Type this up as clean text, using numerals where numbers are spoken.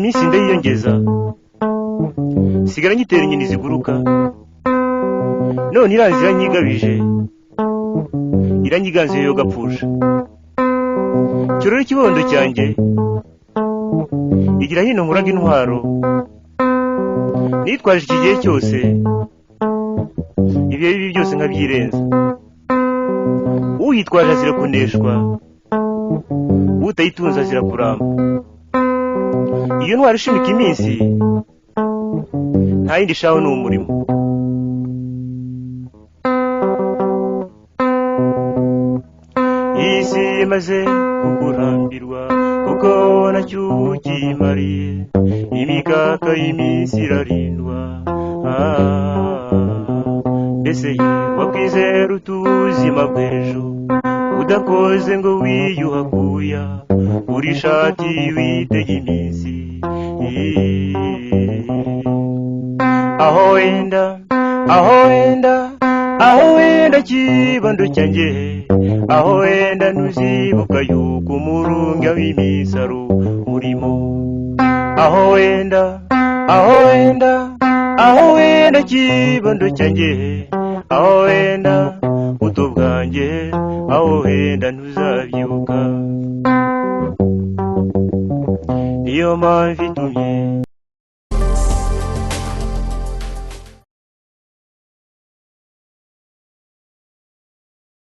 iminsi ndayiyongeza sigara nyitera inyoni ziguruka none iranzi iranyigabije iranyiganze yo gapfusha cyurore kibondo cyanjye igira hino nkuraga intwaro nitwaje iki gihe cyose ibihe bibi byose nkabyirenza uyitwaje azira kuneshwa utayitunze azira kuramba iyo ntwaro ishimika iminsi nta yindi shaho ni umurimo isi imaze kukurambirwa kuko nacyo ukimariye imikaka y'iminsi irarindwa mbese wakwizera utuzima bw'ejo udakoze ngo wiyuhakuya uri shati witega iminsi aho wenda kibondo cyanjye aho wenda ntuzibuka yuko umurunga w'iminsi ari umurimo aho wenda kibondo cyanjye aho wenda buto bwanjye aho wenda ntuzabyibuka niyo mpamvu itumye